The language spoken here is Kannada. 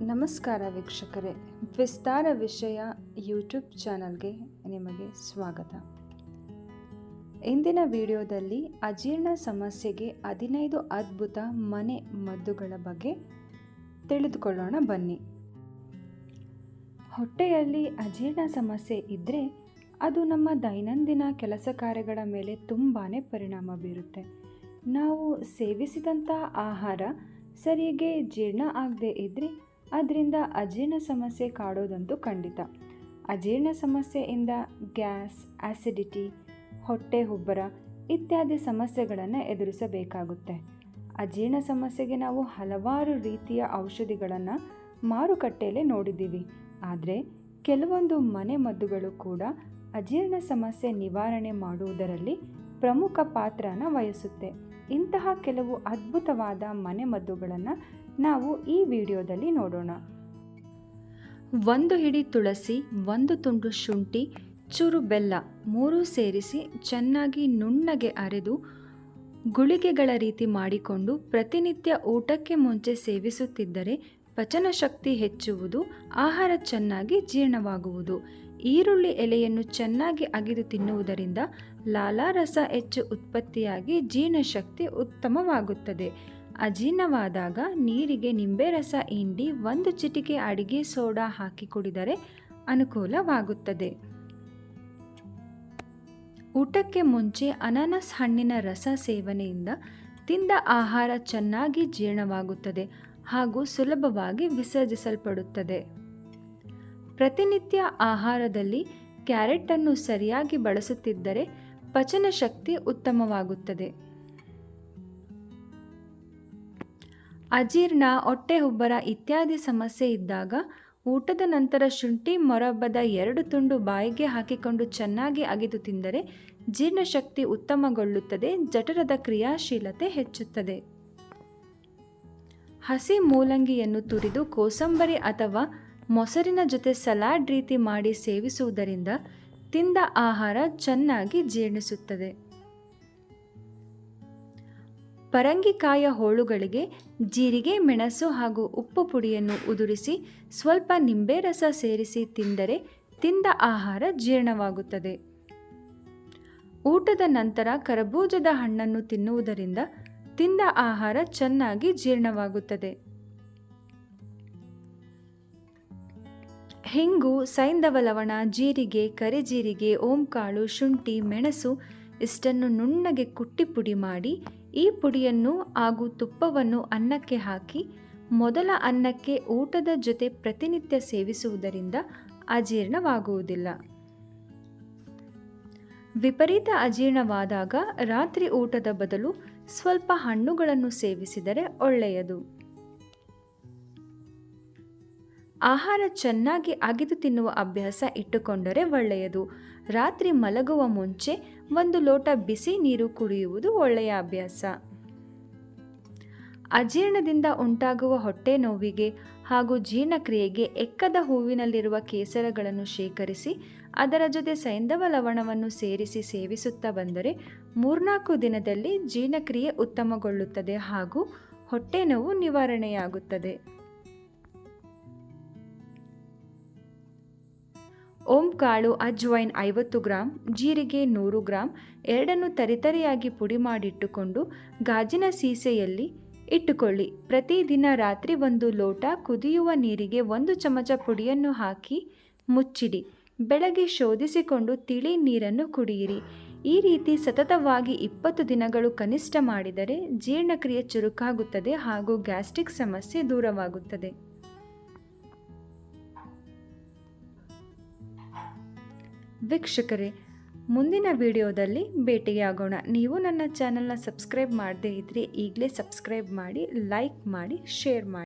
ನಮಸ್ಕಾರ ವೀಕ್ಷಕರೇ, ವಿಸ್ತಾರ ವಿಷಯ ಯೂಟ್ಯೂಬ್ ಚಾನಲ್ಗೆ ನಿಮಗೆ ಸ್ವಾಗತ. ಇಂದಿನ ವಿಡಿಯೋದಲ್ಲಿ ಅಜೀರ್ಣ ಸಮಸ್ಯೆಗೆ 15 ಅದ್ಭುತ ಮನೆ ಮದ್ದುಗಳ ಬಗ್ಗೆ ತಿಳಿದುಕೊಳ್ಳೋಣ ಬನ್ನಿ. ಹೊಟ್ಟೆಯಲ್ಲಿ ಅಜೀರ್ಣ ಸಮಸ್ಯೆ ಇದ್ದರೆ ಅದು ನಮ್ಮ ದೈನಂದಿನ ಕೆಲಸ ಕಾರ್ಯಗಳ ಮೇಲೆ ತುಂಬಾ ಪರಿಣಾಮ ಬೀರುತ್ತೆ. ನಾವು ಸೇವಿಸಿದಂಥ ಆಹಾರ ಸರಿಯಾಗಿ ಜೀರ್ಣ ಆಗದೆ ಇದ್ದರೆ ಅದರಿಂದ ಅಜೀರ್ಣ ಸಮಸ್ಯೆ ಕಾಡೋದಂತೂ ಖಂಡಿತ. ಅಜೀರ್ಣ ಸಮಸ್ಯೆಯಿಂದ ಗ್ಯಾಸ್, ಆಸಿಡಿಟಿ, ಹೊಟ್ಟೆ ಉಬ್ಬರ ಇತ್ಯಾದಿ ಸಮಸ್ಯೆಗಳನ್ನು ಎದುರಿಸಬೇಕಾಗುತ್ತೆ. ಅಜೀರ್ಣ ಸಮಸ್ಯೆಗೆ ನಾವು ಹಲವಾರು ರೀತಿಯ ಔಷಧಿಗಳನ್ನು ಮಾರುಕಟ್ಟೆಯಲ್ಲಿ ನೋಡಿದ್ದೀವಿ. ಆದರೆ ಕೆಲವೊಂದು ಮನೆ ಮದ್ದುಗಳು ಕೂಡ ಅಜೀರ್ಣ ಸಮಸ್ಯೆ ನಿವಾರಣೆ ಮಾಡುವುದರಲ್ಲಿ ಪ್ರಮುಖ ಪಾತ್ರನ ವಹಿಸುತ್ತೆ. ಇಂತಹ ಕೆಲವು ಅದ್ಭುತವಾದ ಮನೆ ಮದ್ದುಗಳನ್ನು ನಾವು ಈ ವಿಡಿಯೋದಲ್ಲಿ ನೋಡೋಣ. 1 ಹಿಡಿ ತುಳಸಿ, 1 ತುಂಡು ಶುಂಠಿ, ಚೂರು ಬೆಲ್ಲ 3 ಸೇರಿಸಿ ಚೆನ್ನಾಗಿ ನುಣ್ಣಗೆ ಅರೆದು ಗುಳಿಗೆಗಳ ರೀತಿ ಮಾಡಿಕೊಂಡು ಪ್ರತಿನಿತ್ಯ ಊಟಕ್ಕೆ ಮುಂಚೆ ಸೇವಿಸುತ್ತಿದ್ದರೆ ಪಚನ ಶಕ್ತಿ ಹೆಚ್ಚುವುದು, ಆಹಾರ ಚೆನ್ನಾಗಿ ಜೀರ್ಣವಾಗುವುದು. ಈರುಳ್ಳಿ ಎಲೆಯನ್ನು ಚೆನ್ನಾಗಿ ಅಗೆದು ತಿನ್ನುವುದರಿಂದ ಲಾಲಾರಸ ಹೆಚ್ಚು ಉತ್ಪತ್ತಿಯಾಗಿ ಜೀರ್ಣಶಕ್ತಿ ಉತ್ತಮವಾಗುತ್ತದೆ. ಅಜೀರ್ಣವಾದಾಗ ನೀರಿಗೆ ನಿಂಬೆ ರಸ ಹಿಂಡಿ 1 ಚಿಟಿಕೆ ಅಡಿಗೆ ಸೋಡಾ ಹಾಕಿ ಕುಡಿದರೆ ಅನುಕೂಲವಾಗುತ್ತದೆ. ಊಟಕ್ಕೆ ಮುಂಚೆ ಅನಾನಸ್ ಹಣ್ಣಿನ ರಸ ಸೇವನೆಯಿಂದ ತಿಂದ ಆಹಾರ ಚೆನ್ನಾಗಿ ಜೀರ್ಣವಾಗುತ್ತದೆ ಹಾಗೂ ಸುಲಭವಾಗಿ ವಿಸರ್ಜಿಸಲ್ಪಡುತ್ತದೆ. ಪ್ರತಿನಿತ್ಯ ಆಹಾರದಲ್ಲಿ ಕ್ಯಾರೆಟನ್ನು ಸರಿಯಾಗಿ ಬಳಸುತ್ತಿದ್ದರೆ ಪಚನ ಶಕ್ತಿ ಉತ್ತಮವಾಗುತ್ತದೆ. ಅಜೀರ್ಣ, ಹೊಟ್ಟೆ ಉಬ್ಬರ ಇತ್ಯಾದಿ ಸಮಸ್ಯೆ ಇದ್ದಾಗ ಊಟದ ನಂತರ ಶುಂಠಿ ಮೊರಬ್ಬದ 2 ತುಂಡು ಬಾಯಿಗೆ ಹಾಕಿಕೊಂಡು ಚೆನ್ನಾಗಿ ಅಗೆದು ತಿಂದರೆ ಜೀರ್ಣಶಕ್ತಿ ಉತ್ತಮಗೊಳ್ಳುತ್ತದೆ, ಜಠರದ ಕ್ರಿಯಾಶೀಲತೆ ಹೆಚ್ಚುತ್ತದೆ. ಹಸಿ ಮೂಲಂಗಿಯನ್ನು ತುರಿದು ಕೋಸಂಬರಿ ಅಥವಾ ಮೊಸರಿನ ಜೊತೆ ಸಲಾಡ್ ರೀತಿ ಮಾಡಿ ಸೇವಿಸುವುದರಿಂದ ತಿಂದ ಆಹಾರ ಚೆನ್ನಾಗಿ ಜೀರ್ಣಿಸುತ್ತದೆ. ಪರಂಗಿಕಾಯ ಹೋಳುಗಳಿಗೆ ಜೀರಿಗೆ, ಮೆಣಸು ಹಾಗೂ ಉಪ್ಪು ಪುಡಿಯನ್ನು ಉದುರಿಸಿ ಸ್ವಲ್ಪ ನಿಂಬೆ ರಸ ಸೇರಿಸಿ ತಿಂದರೆ ತಿಂದ ಆಹಾರ ಜೀರ್ಣವಾಗುತ್ತದೆ. ಊಟದ ನಂತರ ಕರಬೂಜದ ಹಣ್ಣನ್ನು ತಿನ್ನುವುದರಿಂದ ತಿಂದ ಆಹಾರ ಚೆನ್ನಾಗಿ ಜೀರ್ಣವಾಗುತ್ತದೆ. ಹಿಂಗು, ಸೈಂಧವ ಲವಣ, ಜೀರಿಗೆ, ಕರಿಜೀರಿಗೆ, ಓಂಕಾಳು, ಶುಂಠಿ, ಮೆಣಸು ಇಷ್ಟನ್ನು ನುಣ್ಣಗೆ ಕುಟ್ಟಿ ಪುಡಿ ಮಾಡಿ ಈ ಪುಡಿಯನ್ನು ಹಾಗೂ ತುಪ್ಪವನ್ನು ಅನ್ನಕ್ಕೆ ಹಾಕಿ ಮೊದಲ ಅನ್ನಕ್ಕೆ ಊಟದ ಜೊತೆ ಪ್ರತಿನಿತ್ಯ ಸೇವಿಸುವುದರಿಂದ ಅಜೀರ್ಣವಾಗುವುದಿಲ್ಲ. ವಿಪರೀತ ಅಜೀರ್ಣವಾದಾಗ ರಾತ್ರಿ ಊಟದ ಬದಲು ಸ್ವಲ್ಪ ಹಣ್ಣುಗಳನ್ನು ಸೇವಿಸಿದರೆ ಒಳ್ಳೆಯದು. ಆಹಾರ ಚೆನ್ನಾಗಿ ಅಗೆದು ತಿನ್ನುವ ಅಭ್ಯಾಸ ಇಟ್ಟುಕೊಂಡರೆ ಒಳ್ಳೆಯದು. ರಾತ್ರಿ ಮಲಗುವ ಮುಂಚೆ 1 ಲೋಟ ಬಿಸಿ ನೀರು ಕುಡಿಯುವುದು ಒಳ್ಳೆಯ ಅಭ್ಯಾಸ. ಅಜೀರ್ಣದಿಂದ ಉಂಟಾಗುವ ಹೊಟ್ಟೆ ನೋವಿಗೆ ಹಾಗೂ ಜೀರ್ಣಕ್ರಿಯೆಗೆ ಎಕ್ಕದ ಹೂವಿನಲ್ಲಿರುವ ಕೇಸರಗಳನ್ನು ಶೇಖರಿಸಿ ಅದರ ಜೊತೆ ಸೈಂಧವ ಲವಣವನ್ನು ಸೇರಿಸಿ ಸೇವಿಸುತ್ತಾ ಬಂದರೆ 3-4 ದಿನದಲ್ಲಿ ಜೀರ್ಣಕ್ರಿಯೆ ಉತ್ತಮಗೊಳ್ಳುತ್ತದೆ ಹಾಗೂ ಹೊಟ್ಟೆ ನೋವು ನಿವಾರಣೆಯಾಗುತ್ತದೆ. ಓಂಕಾಳು, ಅಜ್ವೈನ್ 50 ಗ್ರಾಂ, ಜೀರಿಗೆ 100 ಗ್ರಾಂ ಎರಡನ್ನು ತರಿತರಿಯಾಗಿ ಪುಡಿ ಮಾಡಿಟ್ಟುಕೊಂಡು ಗಾಜಿನ ಸೀಸೆಯಲ್ಲಿ ಇಟ್ಟುಕೊಳ್ಳಿ. ಪ್ರತಿದಿನ ರಾತ್ರಿ 1 ಲೋಟ ಕುದಿಯುವ ನೀರಿಗೆ 1 ಚಮಚ ಪುಡಿಯನ್ನು ಹಾಕಿ ಮುಚ್ಚಿಡಿ. ಬೆಳಗ್ಗೆ ಶೋಧಿಸಿಕೊಂಡು ತಿಳಿ ನೀರನ್ನು ಕುಡಿಯಿರಿ. ಈ ರೀತಿ ಸತತವಾಗಿ 20 ದಿನಗಳು ಕನಿಷ್ಠ ಮಾಡಿದರೆ ಜೀರ್ಣಕ್ರಿಯೆ ಚುರುಕಾಗುತ್ತದೆ ಹಾಗೂ ಗ್ಯಾಸ್ಟ್ರಿಕ್ ಸಮಸ್ಯೆ ದೂರವಾಗುತ್ತದೆ. ವೀಕ್ಷಕರೇ, ಮುಂದಿನ ವಿಡಿಯೋದಲ್ಲಿ ಭೇಟಿಯಾಗೋಣ. ನೀವು ನನ್ನ ಚಾನಲ್ನ ಸಬ್ಸ್ಕ್ರೈಬ್ ಮಾಡದೇ ಇದ್ದರೆ ಈಗಲೇ ಸಬ್ಸ್ಕ್ರೈಬ್ ಮಾಡಿ, ಲೈಕ್ ಮಾಡಿ, ಶೇರ್ ಮಾಡಿ.